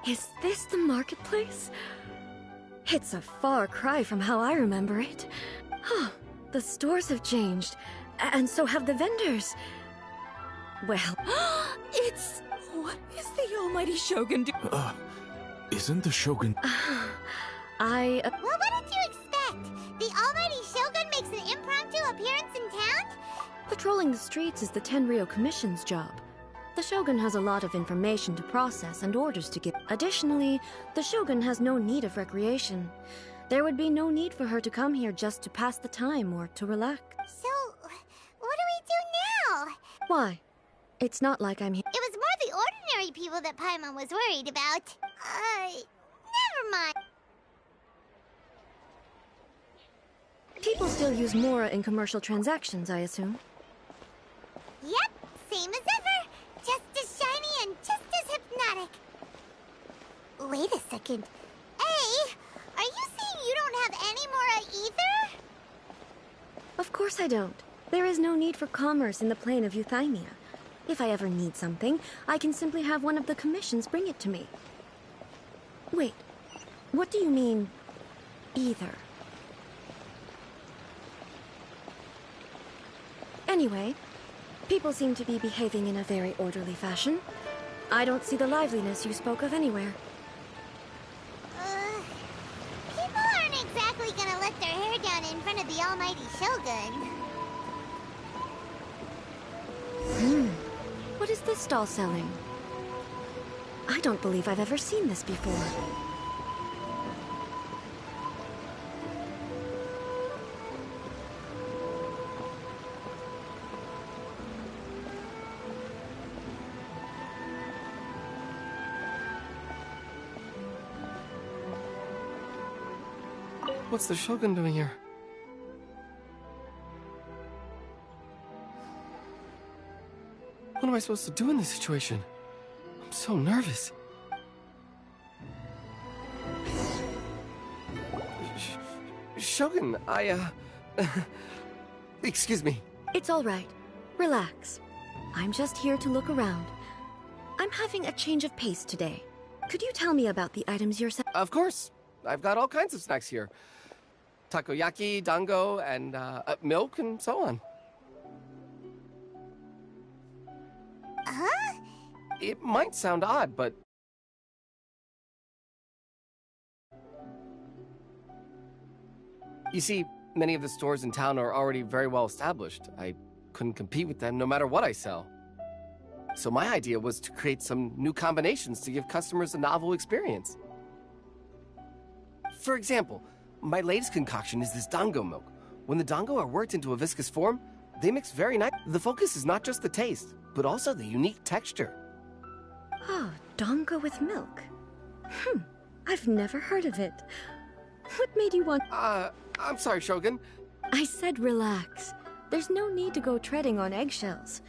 Is this the marketplace? It's a far cry from how I remember it. Huh, the stores have changed, and so have the vendors. Well, It's... What is the almighty Shogun do? Isn't the Shogun... I... Well, what did you expect? The almighty Shogun makes an impromptu appearance in town? Patrolling the streets is the Tenryou Commission's job. The Shogun has a lot of information to process and orders to give. Additionally, the Shogun has no need of recreation. There would be no need for her to come here just to pass the time or to relax. So, what do we do now? Why? It's not like I'm here. It was more the ordinary people that Paimon was worried about. Never mind. People still use Mora in commercial transactions, I assume. Yep, same as ever. Just as shiny and just as hypnotic. Wait a second. Hey, are you saying you don't have any Mora either? Of course I don't. There is no need for commerce in the plane of Euthymia. If I ever need something, I can simply have one of the commissions bring it to me. Wait, what do you mean, either? Anyway, people seem to be behaving in a very orderly fashion. I don't see the liveliness you spoke of anywhere. People aren't exactly gonna let their hair down in front of the almighty Shogun. What is this stall selling? I don't believe I've ever seen this before. What's the Shogun doing here? What am I supposed to do in this situation? I'm so nervous. Shogun, excuse me. It's all right. Relax. I'm just here to look around. I'm having a change of pace today. Could you tell me about the items you're selling? Of course. I've got all kinds of snacks here. Takoyaki, dango, and milk, and so on. Huh? It might sound odd, but... You see, many of the stores in town are already very well established. I couldn't compete with them no matter what I sell. So my idea was to create some new combinations to give customers a novel experience. For example, my latest concoction is this dango milk. When the dango are worked into a viscous form, they mix very nice. The focus is not just the taste, but also the unique texture. Oh, dango with milk. I've never heard of it. What made you want... I'm sorry, Shogun. I said relax. There's no need to go treading on eggshells.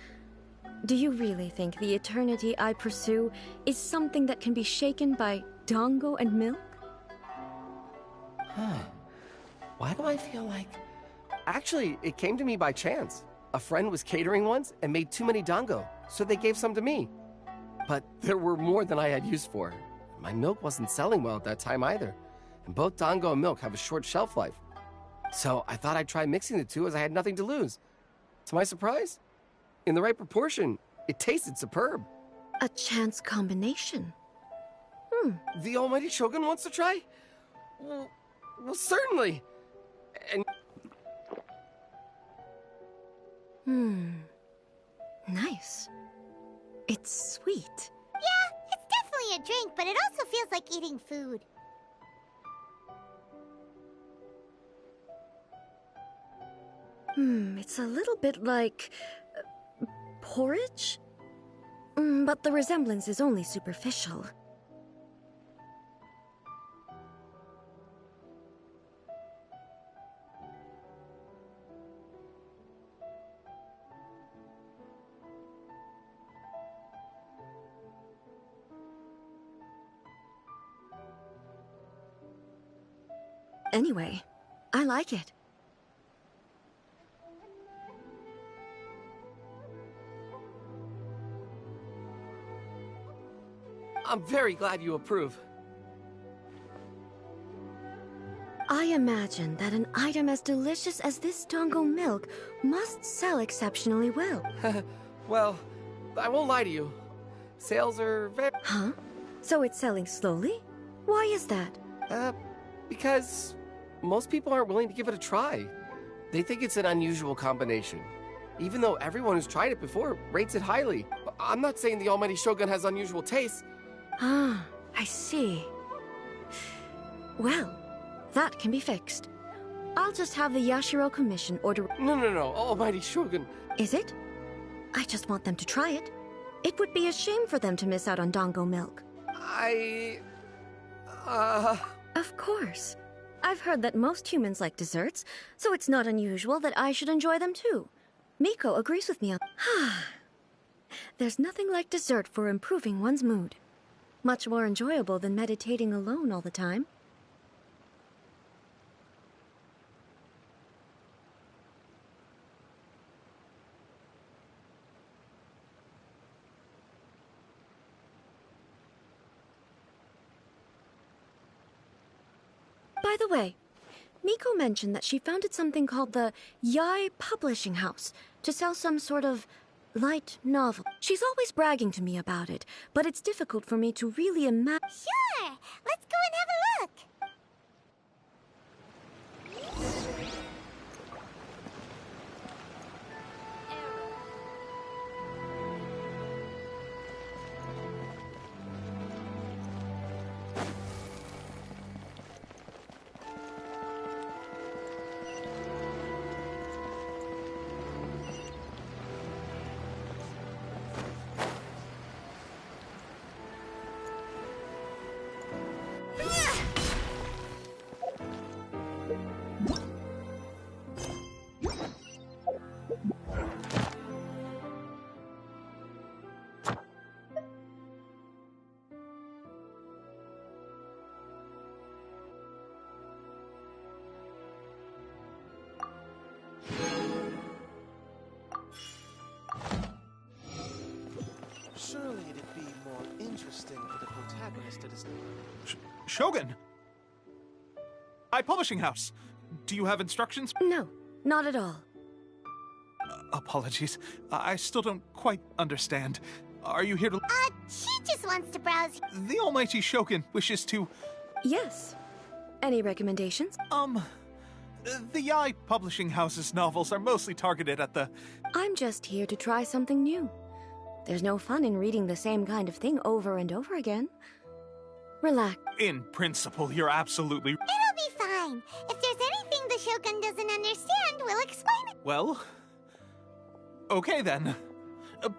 Do you really think the eternity I pursue is something that can be shaken by dango and milk? Huh. Why do I feel like... Actually, it came to me by chance. A friend was catering once and made too many dango, so they gave some to me. But there were more than I had use for. My milk wasn't selling well at that time either. And both dango and milk have a short shelf life. So I thought I'd try mixing the two as I had nothing to lose. To my surprise, in the right proportion, it tasted superb. A chance combination. The almighty Shogun wants to try? Well, certainly. And... Nice. It's sweet. Yeah, it's definitely a drink, but it also feels like eating food. It's a little bit like... porridge? But the resemblance is only superficial. Anyway, I like it. I'm very glad you approve. I imagine that an item as delicious as this dango milk must sell exceptionally well. Well, I won't lie to you. Sales are very... Huh? So it's selling slowly? Why is that? Because most people aren't willing to give it a try. They think it's an unusual combination. Even though everyone who's tried it before rates it highly. I'm not saying the Almighty Shogun has unusual tastes. Ah, I see. Well, that can be fixed. I'll just have the Yashiro Commission order... No, Almighty Shogun. Is it? I just want them to try it. It would be a shame for them to miss out on dango milk. Of course. I've heard that most humans like desserts, so it's not unusual that I should enjoy them too. Miko agrees with me on... There's nothing like dessert for improving one's mood. Much more enjoyable than meditating alone all the time. By the way, Miko mentioned that she founded something called the Yai Publishing House to sell some sort of light novel. She's always bragging to me about it, but it's difficult for me to really imagine. Sure! Let's go and have a look! Surely it'd be more interesting for the protagonist to Shogun! Publishing house. Do you have instructions? No, not at all. Apologies. I still don't quite understand. Are you here to... She just wants to browse. The Almighty Shogun wishes to... Yes. Any recommendations? The Yai Publishing House's novels are mostly targeted at the... I'm just here to try something new. There's no fun in reading the same kind of thing over and over again. Relax. In principle, you're absolutely... It'll be fine. If there's anything the Shogun doesn't understand, we'll explain it. Well... Okay then.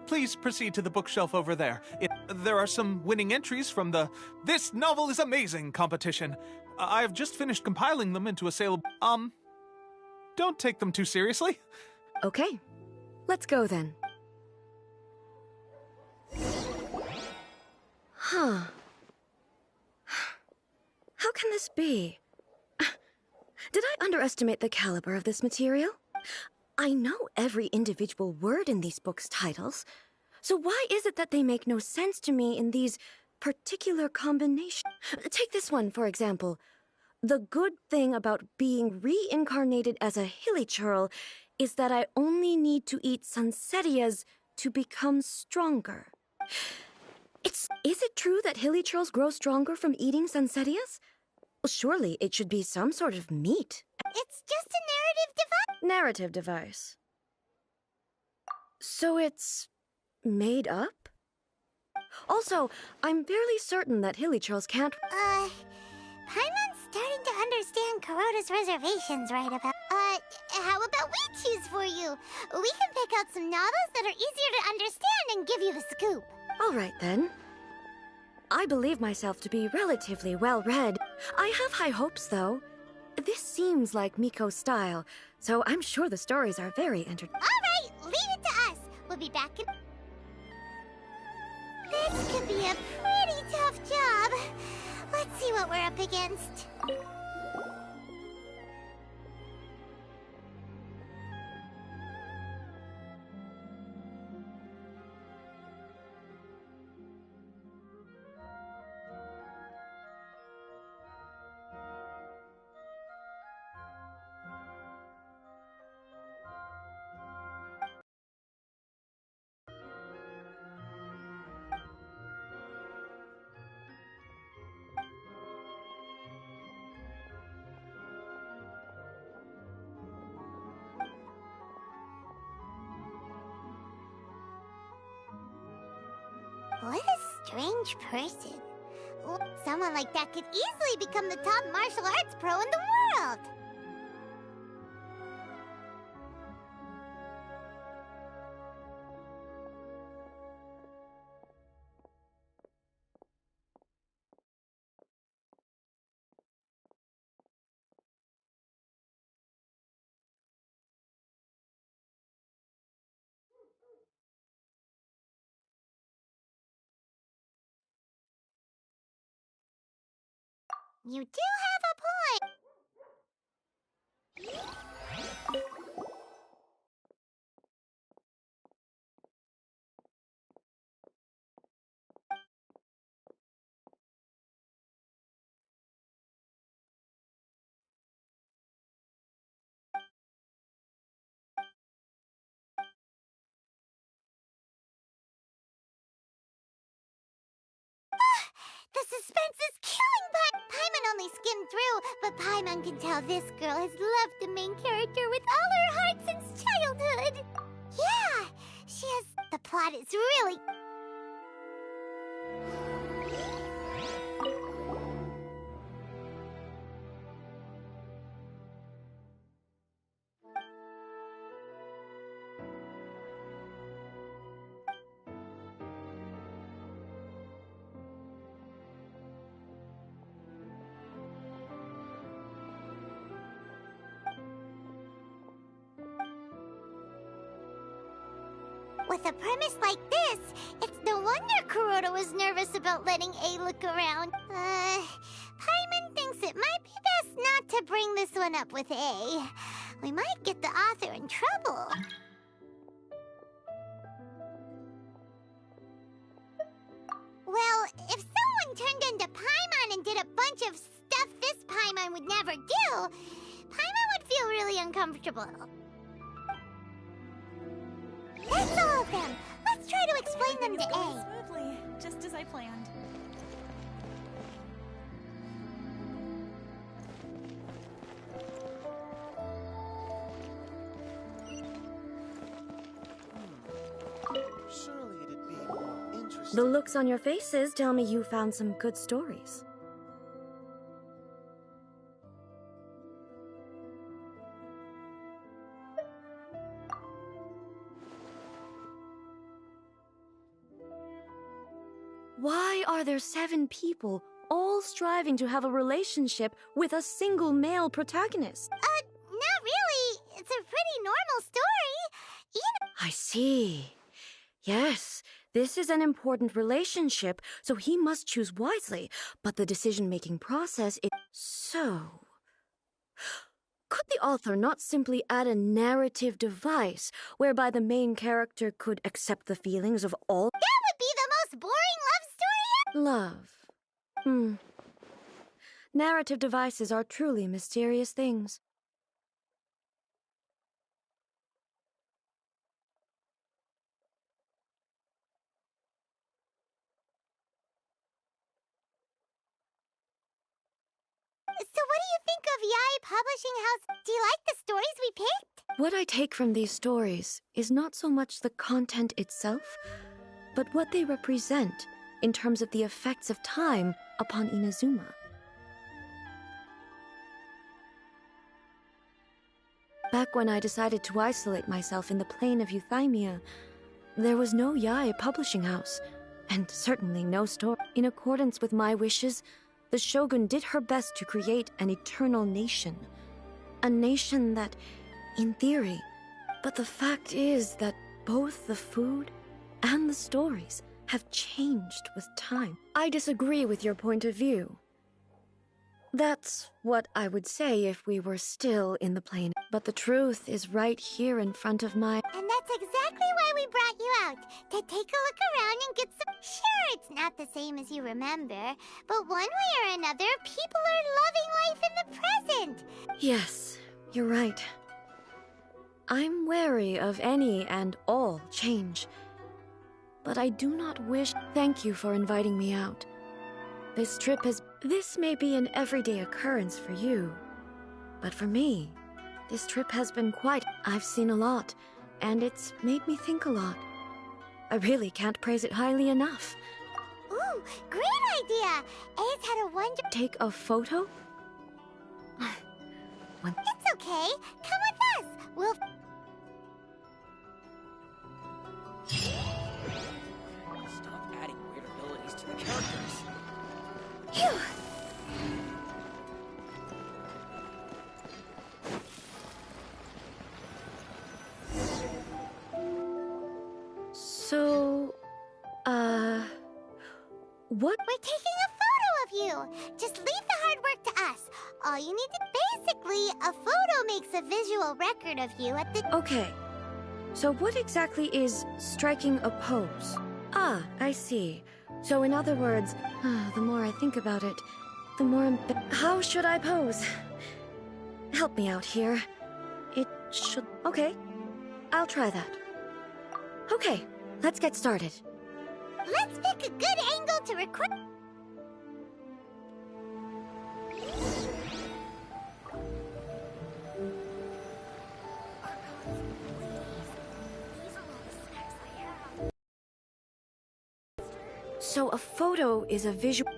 Please proceed to the bookshelf over there. There are some winning entries from the This Novel is Amazing competition. I've just finished compiling them into a saleable... Don't take them too seriously. Okay. Let's go then. Huh. How can this be? Did I underestimate the caliber of this material? I know every individual word in these books' titles, so why is it that they make no sense to me in these particular combinations? Take this one, for example. The good thing about being reincarnated as a hilly churl is that I only need to eat sunsetias to become stronger. Is it true that hilly churls grow stronger from eating sunsetias? Well, surely it should be some sort of meat. It's just a narrative device. Narrative device. So it's made up? Also, I'm fairly certain that hilly churls can't... Paimon's starting to understand Kuroda's reservations right about... how about we choose for you? We can pick out some novels that are easier to understand and give you the scoop. All right, then. I believe myself to be relatively well-read. I have high hopes, though. This seems like Miko's style, so I'm sure the stories are very entertaining. All right, leave it to us. We'll be back in... This could be a pretty tough job. Let's see what we're up against. strange person. Someone like that could easily become the top martial arts pro in the world. You do have a point. The suspense is killing Paimon only skimmed through, but Paimon can tell this girl has loved the main character with all her heart since childhood. Yeah, she has... The plot is really... With a premise like this, it's no wonder Kuroda was nervous about letting A look around. Paimon thinks it might be best not to bring this one up with A. We might get the author in trouble. Well, if someone turned into Paimon and did a bunch of stuff this Paimon would never do, Paimon would feel really uncomfortable. That's all of them. Let's try to explain them to A. Smoothly, just as I planned. Surely it'd be more interesting. The looks on your faces tell me you found some good stories. Why are there 7 people all striving to have a relationship with a single male protagonist? Not really. It's a pretty normal story. I see. Yes, this is an important relationship, so he must choose wisely, but the decision-making process is... So... Could the author not simply add a narrative device whereby the main character could accept the feelings of all... That would be the most boring love story Love. Narrative devices are truly mysterious things. So what do you think of Yai Publishing House? Do you like the stories we picked? What I take from these stories is not so much the content itself, but what they represent in terms of the effects of time upon Inazuma. Back when I decided to isolate myself in the plain of Euthymia, there was no Yai Publishing House, and certainly no store. In accordance with my wishes, the Shogun did her best to create an eternal nation. A nation that, in theory, but the fact is that both the food and the stories have changed with time. I disagree with your point of view. That's what I would say if we were still in the plane. But the truth is right here in front of my... And that's exactly why we brought you out, to take a look around and get some... Sure, it's not the same as you remember, but one way or another, people are loving life in the present. Yes, you're right. I'm wary of any and all change. But I do not wish... Thank you for inviting me out. This trip has... This may be an everyday occurrence for you, but for me, this trip has been quite... I've seen a lot, and it's made me think a lot. I really can't praise it highly enough. Ooh, Ooh, great idea! A's had a wonder. Take a photo? It's okay. Come with us. We'll. Stop adding weird abilities to the characters. Phew. So, what? We're taking a photo of you. Just leave the hard work to us. All you need to. Basically, a photo makes a visual record of you at the. Okay. So what exactly is striking a pose? Ah, I see. So in other words, the more I think about it, the more how should I pose? Help me out here. It should... Okay. I'll try that. Okay, let's get started. Let's pick a good angle to record. So a photo is a visual...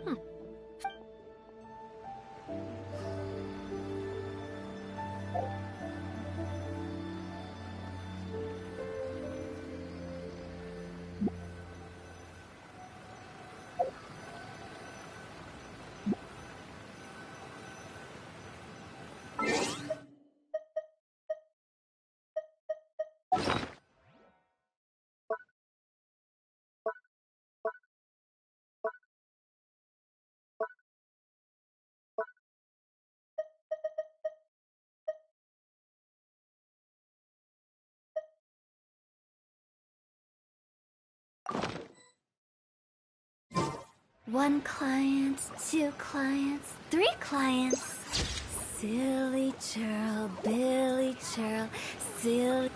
One client, two clients, three clients. Silly churl, Billy churl, silly...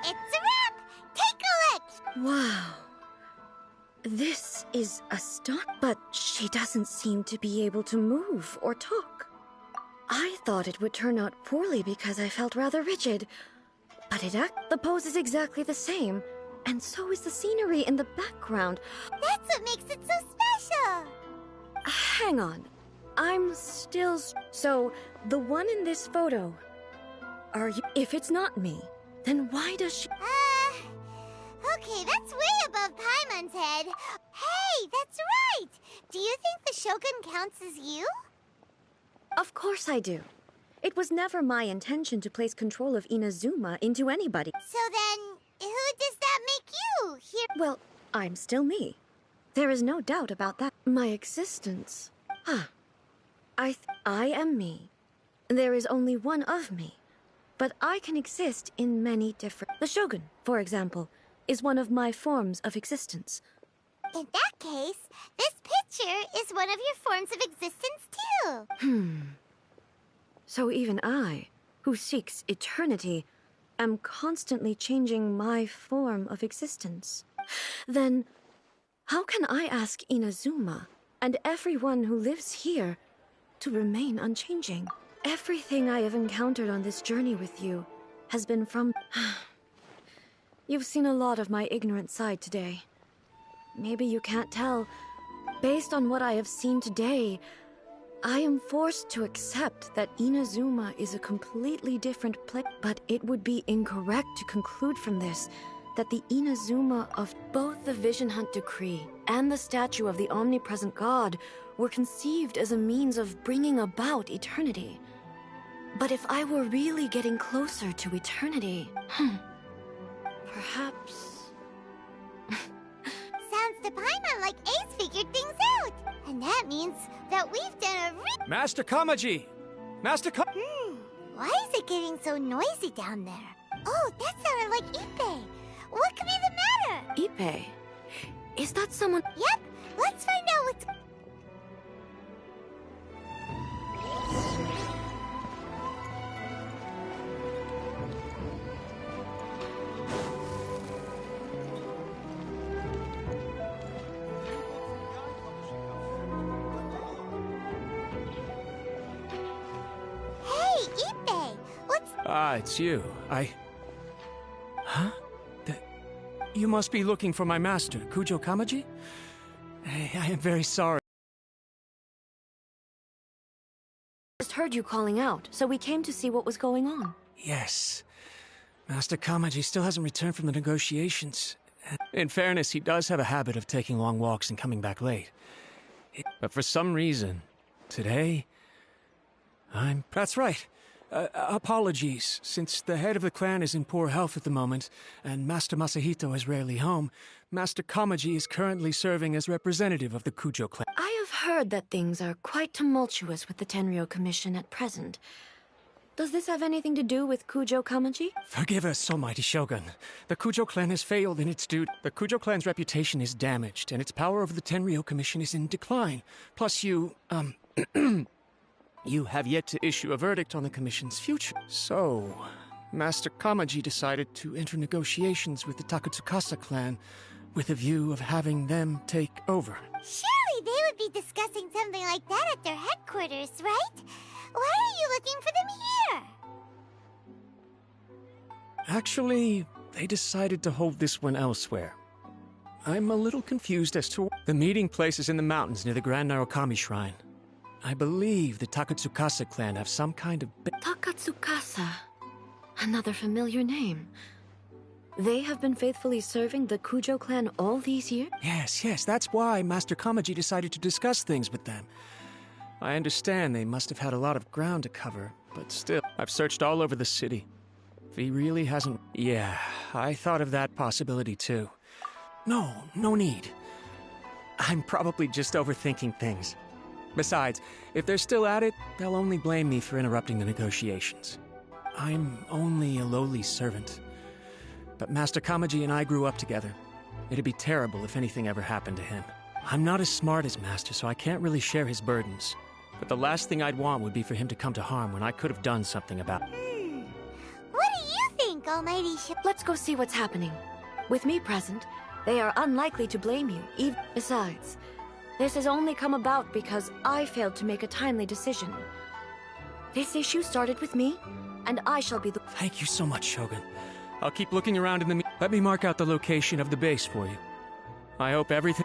It's a wrap! Take a look! Wow. This is a stunt, but she doesn't seem to be able to move or talk. I thought it would turn out poorly because I felt rather rigid. But the pose is exactly the same, and so is the scenery in the background. That's what makes it so special! Hang on. I'm still... So, the one in this photo... Are you... If it's not me, then why does she... Okay, that's way above Paimon's head. Hey, that's right! Do you think the Shogun counts as you? Of course I do. It was never my intention to place control of Inazuma into anybody. So then, who does that make you here? Well, I'm still me. There is no doubt about that. My existence... I am me. There is only one of me. But I can exist in many different... The Shogun, for example, is one of my forms of existence. In that case, this picture is one of your forms of existence too. So even I, who seeks eternity, am constantly changing my form of existence. Then, how can I ask Inazuma and everyone who lives here to remain unchanging? Everything I have encountered on this journey with you has been from... You've seen a lot of my ignorant side today. Maybe you can't tell. Based on what I have seen today, I am forced to accept that Inazuma is a completely different place. But it would be incorrect to conclude from this that the Inazuma of both the Vision Hunt Decree and the statue of the omnipresent God were conceived as a means of bringing about eternity. But if I were really getting closer to eternity, perhaps... Sounds to Paimon like Ace figured things out. And that means that we've done a Master Kamaji! Master Ka- Why is it getting so noisy down there? Oh, that sounded like Ippei. What could be the matter? Ippei? Is that someone... Yep, let's find out what's... Hey, Ippei! What's... Ah, it's you. Huh? You must be looking for my master, Kujo Kamaji? I am very sorry. Just heard you calling out, so we came to see what was going on. Yes. Master Kamaji still hasn't returned from the negotiations. In fairness, he does have a habit of taking long walks and coming back late. But for some reason, today, That's right. Apologies, since the head of the clan is in poor health at the moment, and Master Masahito is rarely home, Master Kamaji is currently serving as representative of the Kujo clan. I have heard that things are quite tumultuous with the Tenryou Commission at present. Does this have anything to do with Kujo Kamaji? Forgive us, almighty Shogun. The Kujo clan has failed in its duty. The Kujo clan's reputation is damaged, and its power over the Tenryou Commission is in decline. Plus you, you have yet to issue a verdict on the Commission's future. So, Master Kamaji decided to enter negotiations with the Takatsukasa clan with a view of having them take over. Surely they would be discussing something like that at their headquarters, right? Why are you looking for them here? Actually, they decided to hold this one elsewhere. I'm a little confused as to... The meeting place is in the mountains near the Grand Narukami Shrine. I believe the Takatsukasa clan have some kind of... Takatsukasa. Another familiar name. They have been faithfully serving the Kujo clan all these years? Yes, that's why Master Kamaji decided to discuss things with them. I understand they must have had a lot of ground to cover, but still, I've searched all over the city. If he really hasn't... Yeah, I thought of that possibility too. No need. I'm probably just overthinking things. Besides, if they're still at it, they'll only blame me for interrupting the negotiations. I'm only a lowly servant. But Master Kamaji and I grew up together. It'd be terrible if anything ever happened to him. I'm not as smart as Master, so I can't really share his burdens. But the last thing I'd want would be for him to come to harm when I could have done something about it. What do you think, Almighty Let's go see what's happening. With me present, they are unlikely to blame you. Besides, this has only come about because I failed to make a timely decision. This issue started with me, and I shall be the... Thank you so much, Shogun. I'll keep looking around in the... Let me mark out the location of the base for you. I hope everything...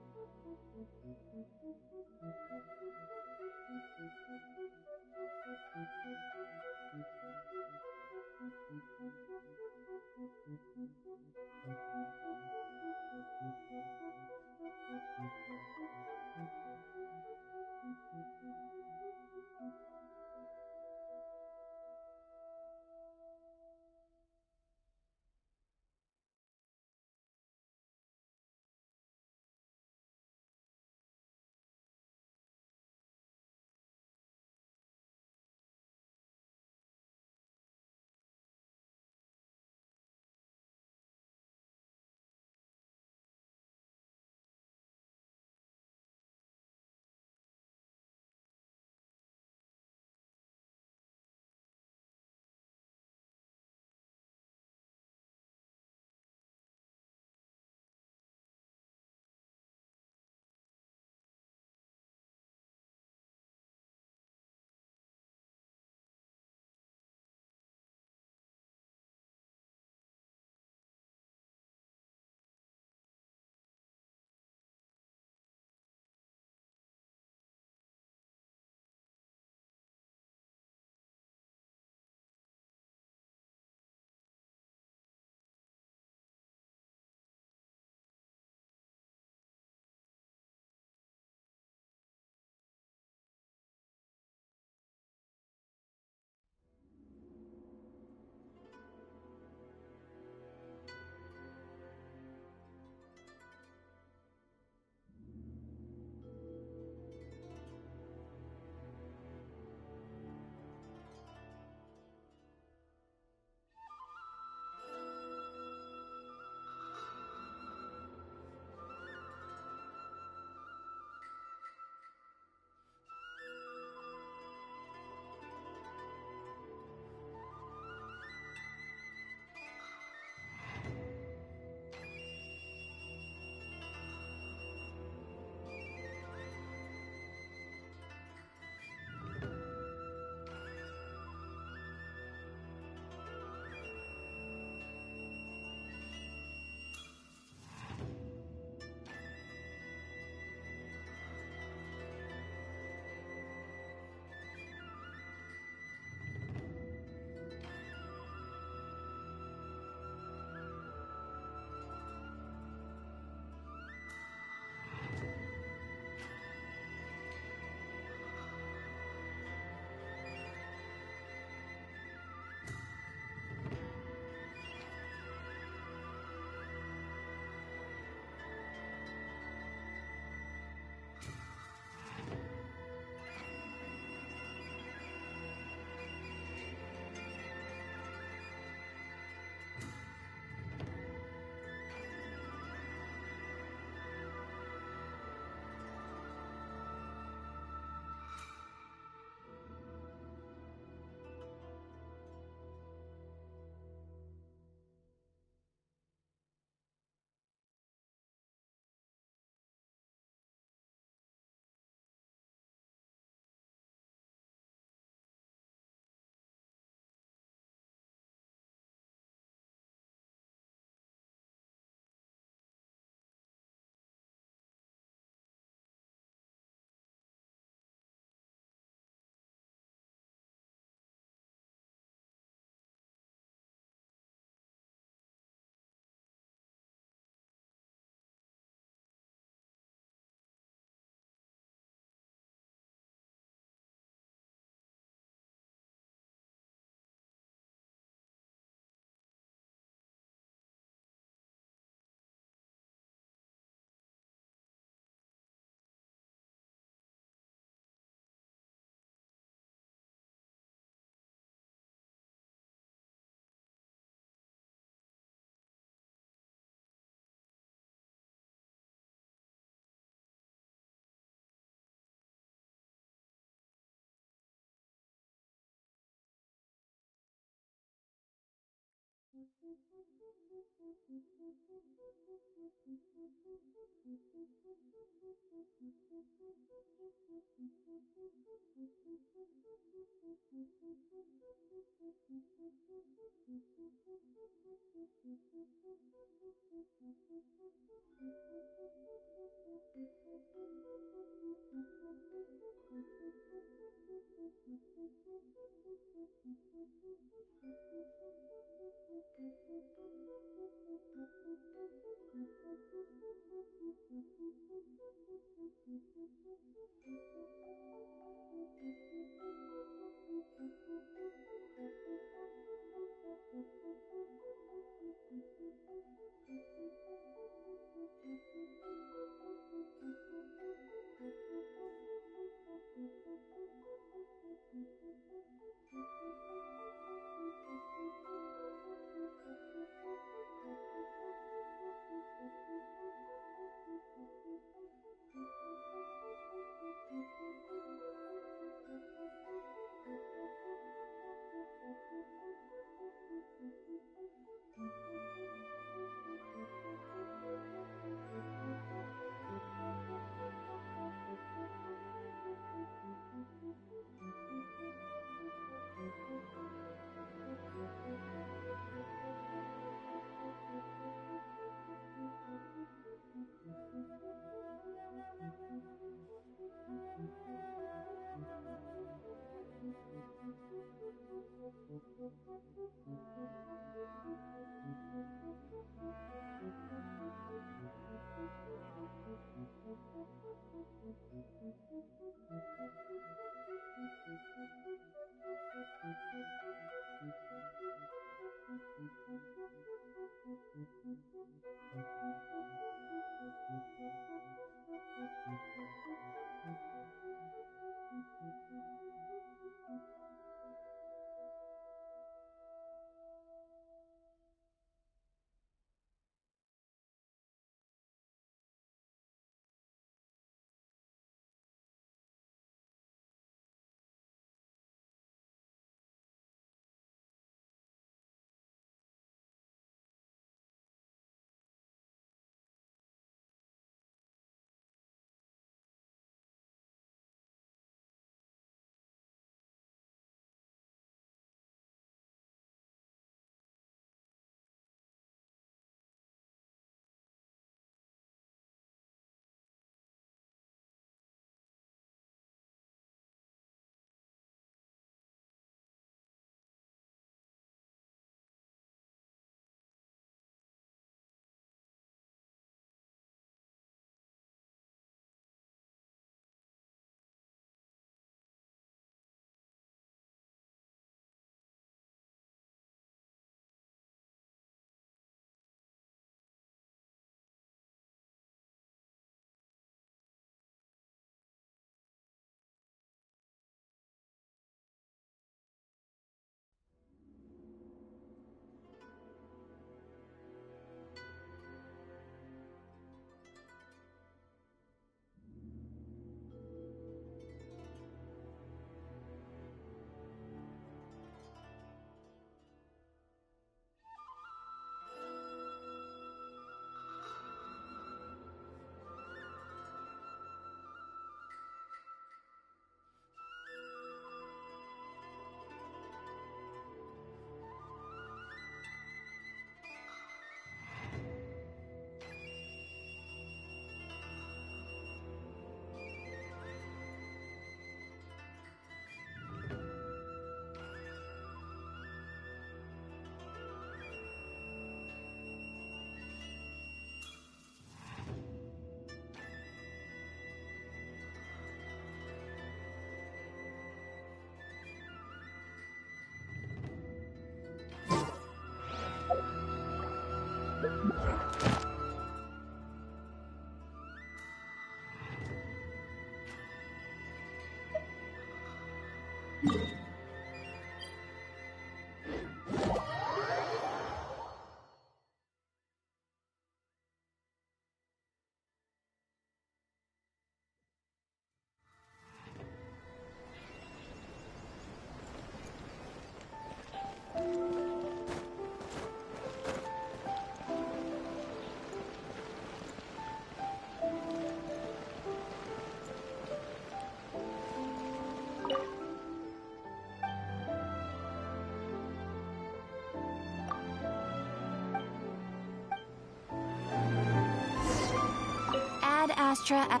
Astra.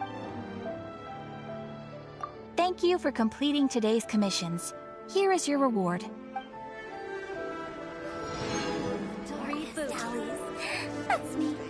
Thank you for completing today's commissions. Here is your reward. That's me.